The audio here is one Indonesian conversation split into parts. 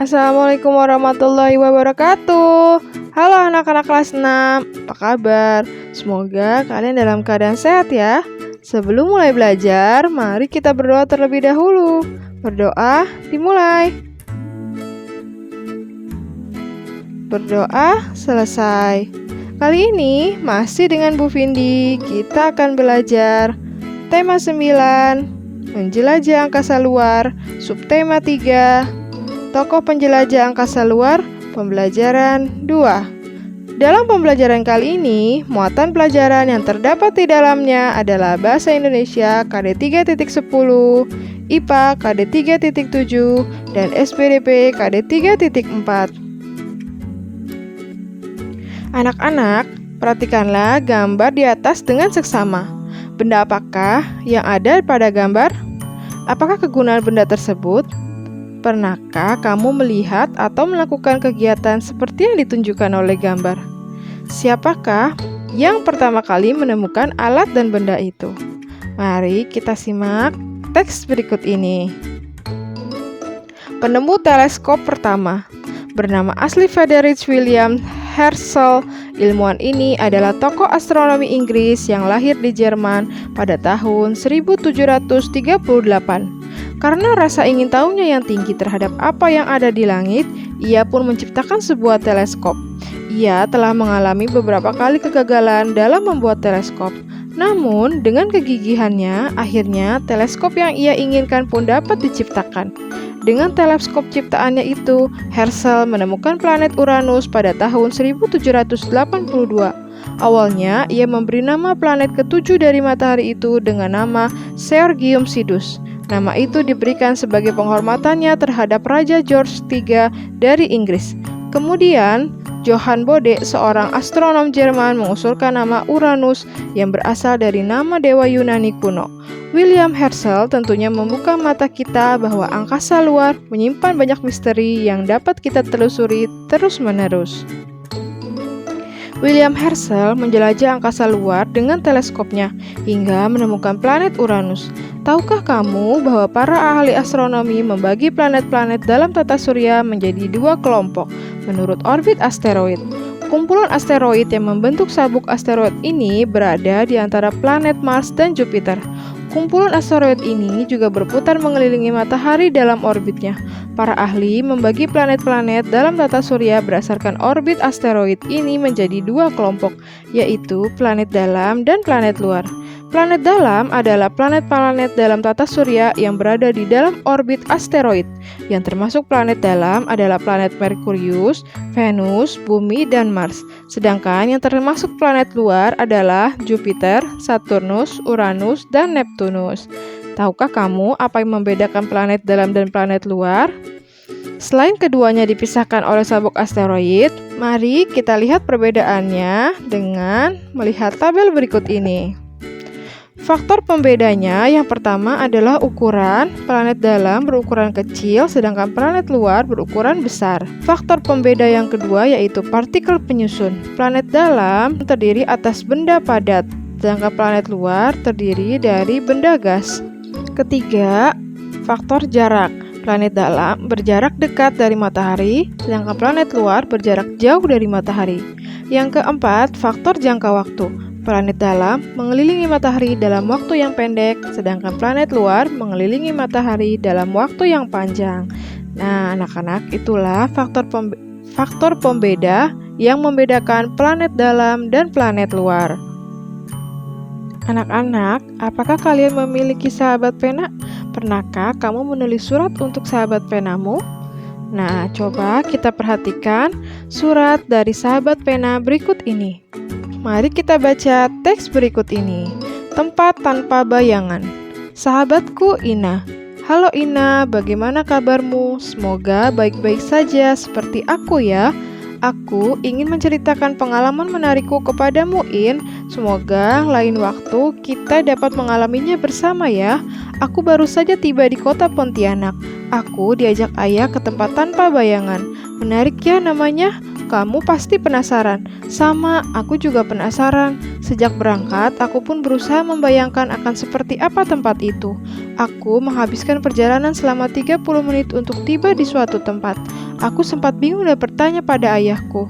Assalamualaikum warahmatullahi wabarakatuh. Halo anak-anak kelas 6, apa kabar? Semoga kalian dalam keadaan sehat ya. Sebelum mulai belajar, mari kita berdoa terlebih dahulu. Berdoa dimulai. Berdoa selesai. Kali ini masih dengan Bu Vindi, kita akan belajar tema 9, menjelajah angkasa luar, subtema 3, tokoh penjelajah angkasa luar, pembelajaran 2. Dalam pembelajaran kali ini, muatan pelajaran yang terdapat di dalamnya adalah Bahasa Indonesia KD 3.10, IPA KD 3.7, dan SPDP KD 3.4. Anak-anak, perhatikanlah gambar di atas dengan seksama. Benda apakah yang ada pada gambar? Apakah kegunaan benda tersebut? Pernahkah kamu melihat atau melakukan kegiatan seperti yang ditunjukkan oleh gambar? Siapakah yang pertama kali menemukan alat dan benda itu? Mari kita simak teks berikut ini. Penemu teleskop pertama bernama asli Friedrich William Herschel. Ilmuwan ini adalah tokoh astronomi Inggris yang lahir di Jerman pada tahun 1738. Karena rasa ingin tahunya yang tinggi terhadap apa yang ada di langit, ia pun menciptakan sebuah teleskop. Ia telah mengalami beberapa kali kegagalan dalam membuat teleskop. Namun, dengan kegigihannya, akhirnya teleskop yang ia inginkan pun dapat diciptakan. Dengan teleskop ciptaannya itu, Herschel menemukan planet Uranus pada tahun 1782. Awalnya, ia memberi nama planet ketujuh dari matahari itu dengan nama Georgium Sidus. Nama itu diberikan sebagai penghormatannya terhadap Raja George III dari Inggris. Kemudian, Johann Bode, seorang astronom Jerman, mengusulkan nama Uranus yang berasal dari nama dewa Yunani kuno. William Herschel tentunya membuka mata kita bahwa angkasa luar menyimpan banyak misteri yang dapat kita telusuri terus-menerus. William Herschel menjelajah angkasa luar dengan teleskopnya hingga menemukan planet Uranus. Tahukah kamu bahwa para ahli astronomi membagi planet-planet dalam tata surya menjadi dua kelompok menurut orbit asteroid? Kumpulan asteroid yang membentuk sabuk asteroid ini berada di antara planet Mars dan Jupiter. Kumpulan asteroid ini juga berputar mengelilingi matahari dalam orbitnya. Para ahli membagi planet-planet dalam tata surya berdasarkan orbit asteroid ini menjadi dua kelompok, yaitu planet dalam dan planet luar. Planet dalam adalah planet-planet dalam tata surya yang berada di dalam orbit asteroid. Yang termasuk planet dalam adalah planet Merkurius, Venus, Bumi, dan Mars. Sedangkan yang termasuk planet luar adalah Jupiter, Saturnus, Uranus, dan Neptunus. Tahukah kamu apa yang membedakan planet dalam dan planet luar? Selain keduanya dipisahkan oleh sabuk asteroid, mari kita lihat perbedaannya dengan melihat tabel berikut ini. Faktor pembedanya yang pertama adalah ukuran. Planet dalam berukuran kecil, sedangkan planet luar berukuran besar. Faktor pembeda yang kedua yaitu partikel penyusun. Planet dalam terdiri atas benda padat, sedangkan planet luar terdiri dari benda gas. Ketiga, faktor jarak. Planet dalam berjarak dekat dari matahari, sedangkan planet luar berjarak jauh dari matahari. Yang keempat, faktor jangka waktu. Planet dalam mengelilingi matahari dalam waktu yang pendek, sedangkan planet luar mengelilingi matahari dalam waktu yang panjang. Nah, anak-anak, itulah faktor pembeda yang membedakan planet dalam dan planet luar. Anak-anak, apakah kalian memiliki sahabat pena? Pernahkah kamu menulis surat untuk sahabat penamu? Nah, coba kita perhatikan surat dari sahabat pena berikut ini. Mari kita baca teks berikut ini. Tempat tanpa bayangan. Sahabatku Ina. Halo Ina, bagaimana kabarmu? Semoga baik-baik saja seperti aku ya. Aku ingin menceritakan pengalaman menarikku kepadamu, In. Semoga lain waktu kita dapat mengalaminya bersama ya. Aku baru saja tiba di kota Pontianak. Aku diajak ayah ke tempat tanpa bayangan. Menarik ya namanya. kamu pasti penasaran. Sama, aku juga penasaran. Sejak berangkat, aku pun berusaha membayangkan akan seperti apa tempat itu. Aku menghabiskan perjalanan selama 30 menit untuk tiba di suatu tempat. Aku sempat bingung dan bertanya pada ayahku,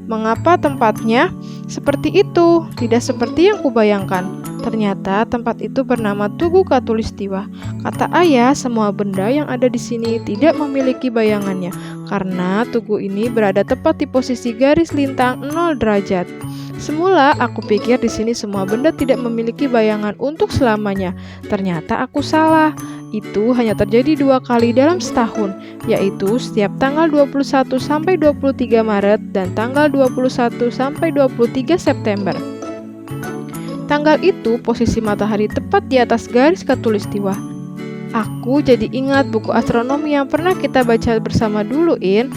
mengapa tempatnya seperti itu, tidak seperti yang kubayangkan. Ternyata tempat itu bernama Tugu Katulistiwa. Kata ayah, semua benda yang ada di sini tidak memiliki bayangannya, karena tugu ini berada tepat di posisi garis lintang 0 derajat. Semula aku pikir di sini semua benda tidak memiliki bayangan untuk selamanya. Ternyata aku salah. Itu hanya terjadi 2 kali dalam setahun, yaitu setiap tanggal 21 sampai 23 Maret dan tanggal 21 sampai 23 September. Tanggal itu posisi matahari tepat di atas garis Katulistiwa. Aku jadi ingat buku astronomi yang pernah kita baca bersama dulu, In.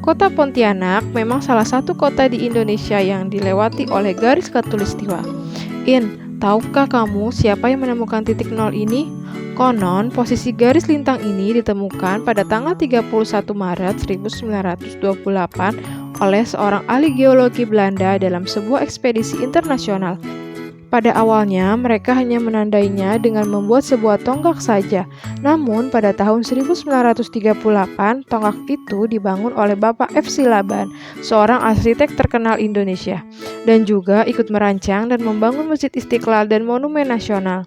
Kota Pontianak memang salah satu kota di Indonesia yang dilewati oleh garis Katulistiwa. In, tahukah kamu siapa yang menemukan titik nol ini? Konon, posisi garis lintang ini ditemukan pada tanggal 31 Maret 1928 oleh seorang ahli geologi Belanda dalam sebuah ekspedisi internasional. Pada awalnya, mereka hanya menandainya dengan membuat sebuah tonggak saja. Namun, pada tahun 1938, tonggak itu dibangun oleh Bapak F. Silaban, seorang arsitek terkenal Indonesia, dan juga ikut merancang dan membangun Masjid Istiqlal dan Monumen Nasional.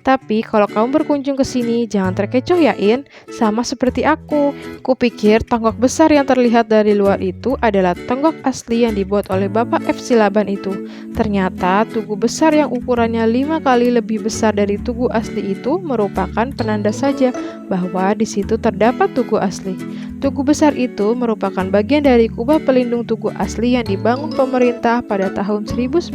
Tapi kalau kamu berkunjung ke sini, jangan terkecoh ya, In. Sama seperti aku. Kupikir tonggak besar yang terlihat dari luar itu adalah tonggak asli yang dibuat oleh Bapak F. Silaban itu. Ternyata tugu besar yang ukurannya 5 kali lebih besar dari tugu asli itu merupakan penanda saja bahwa di situ terdapat tugu asli. Tugu besar itu merupakan bagian dari kubah pelindung tugu asli yang dibangun pemerintah pada tahun 1990.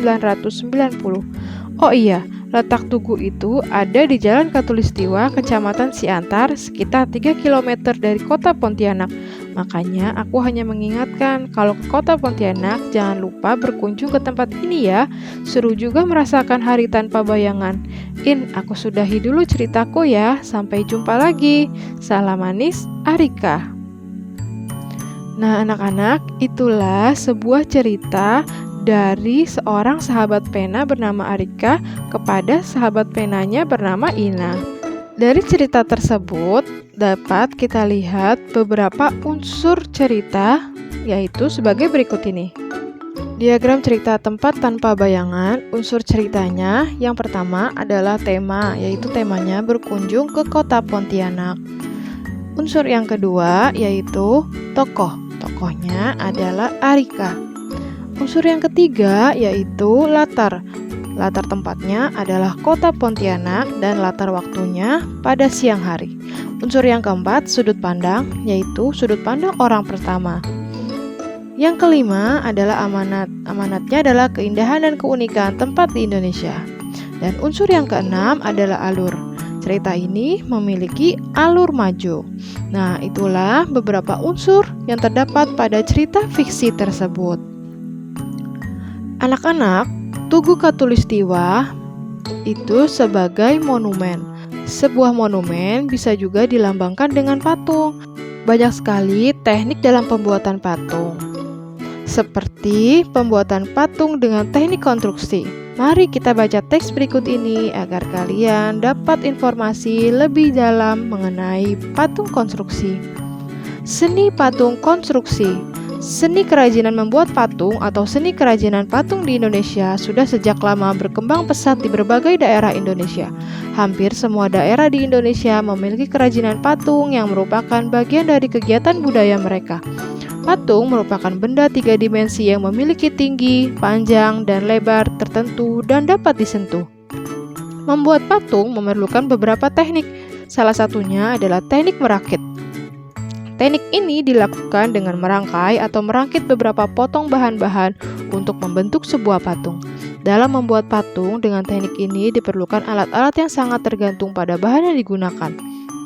Oh iya, letak tugu itu ada di Jalan Katulistiwa, Kecamatan Siantar, sekitar 3 km dari kota Pontianak. Makanya aku hanya mengingatkan, kalau ke kota Pontianak, jangan lupa berkunjung ke tempat ini ya. Seru juga merasakan hari tanpa bayangan. In, aku sudahi dulu ceritaku ya. Sampai jumpa lagi. Salam manis, Arika. Nah anak-anak, itulah sebuah cerita dari seorang sahabat pena bernama Arika kepada sahabat penanya bernama Ina. Dari cerita tersebut dapat kita lihat beberapa unsur cerita, yaitu sebagai berikut ini. Diagram cerita tempat tanpa bayangan. Unsur ceritanya yang pertama adalah tema, yaitu temanya berkunjung ke kota Pontianak. Unsur yang kedua yaitu tokoh. Tokohnya adalah Arika. Unsur yang ketiga yaitu latar. Latar tempatnya adalah kota Pontianak dan latar waktunya pada siang hari. Unsur yang keempat, sudut pandang, yaitu sudut pandang orang pertama. Yang kelima adalah amanat. Amanatnya adalah keindahan dan keunikan tempat di Indonesia. Dan unsur yang keenam adalah alur. Cerita ini memiliki alur maju. Nah, itulah beberapa unsur yang terdapat pada cerita fiksi tersebut. Anak-anak, Tugu Katulistiwa itu sebagai monumen. Sebuah monumen bisa juga dilambangkan dengan patung. Banyak sekali teknik dalam pembuatan patung, seperti pembuatan patung dengan teknik konstruksi. Mari kita baca teks berikut ini agar kalian dapat informasi lebih dalam mengenai patung konstruksi. Seni patung konstruksi. Seni kerajinan membuat patung atau seni kerajinan patung di Indonesia sudah sejak lama berkembang pesat di berbagai daerah Indonesia. Hampir semua daerah di Indonesia memiliki kerajinan patung yang merupakan bagian dari kegiatan budaya mereka. Patung merupakan benda 3 dimensi yang memiliki tinggi, panjang, dan lebar tertentu dan dapat disentuh. Membuat patung memerlukan beberapa teknik. Salah satunya adalah teknik merakit. Teknik ini dilakukan dengan merangkai atau merangkit beberapa potong bahan-bahan untuk membentuk sebuah patung. Dalam membuat patung dengan teknik ini diperlukan alat-alat yang sangat tergantung pada bahan yang digunakan.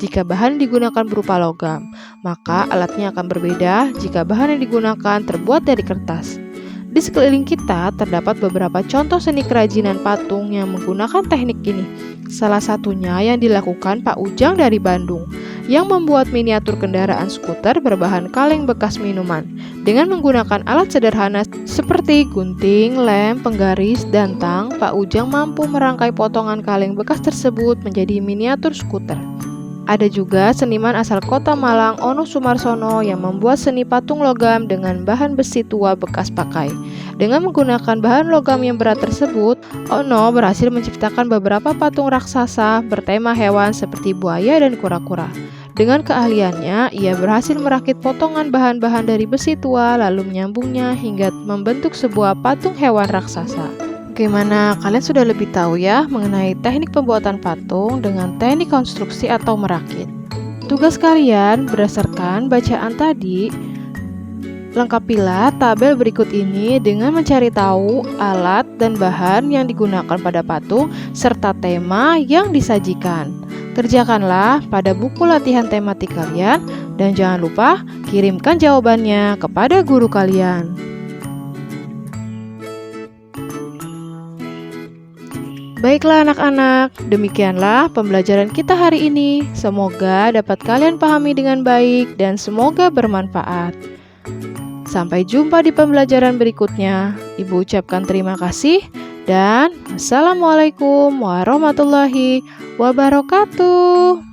Jika bahan yang digunakan berupa logam, maka alatnya akan berbeda jika bahan yang digunakan terbuat dari kertas. Di sekeliling kita terdapat beberapa contoh seni kerajinan patung yang menggunakan teknik ini. Salah satunya yang dilakukan Pak Ujang dari Bandung. yang membuat miniatur kendaraan skuter berbahan kaleng bekas minuman. Dengan menggunakan alat sederhana seperti gunting, lem, penggaris, dan tang, Pak Ujang mampu merangkai potongan kaleng bekas tersebut menjadi miniatur skuter. Ada juga seniman asal kota Malang, Ono Sumarsono, yang membuat seni patung logam dengan bahan besi tua bekas pakai. Dengan menggunakan bahan logam yang berat tersebut, Ono berhasil menciptakan beberapa patung raksasa bertema hewan seperti buaya dan kura-kura. Dengan keahliannya, ia berhasil merakit potongan bahan-bahan dari besi tua lalu menyambungnya hingga membentuk sebuah patung hewan raksasa. Bagaimana, kalian sudah lebih tahu ya mengenai teknik pembuatan patung dengan teknik konstruksi atau merakit. Tugas kalian berdasarkan bacaan tadi, lengkapilah tabel berikut ini dengan mencari tahu alat dan bahan yang digunakan pada patung serta tema yang disajikan. Kerjakanlah pada buku latihan tematik kalian dan jangan lupa kirimkan jawabannya kepada guru kalian. Baiklah anak-anak, demikianlah pembelajaran kita hari ini. Semoga dapat kalian pahami dengan baik dan semoga bermanfaat. Sampai jumpa di pembelajaran berikutnya. Ibu ucapkan terima kasih dan Assalamualaikum warahmatullahi wabarakatuh.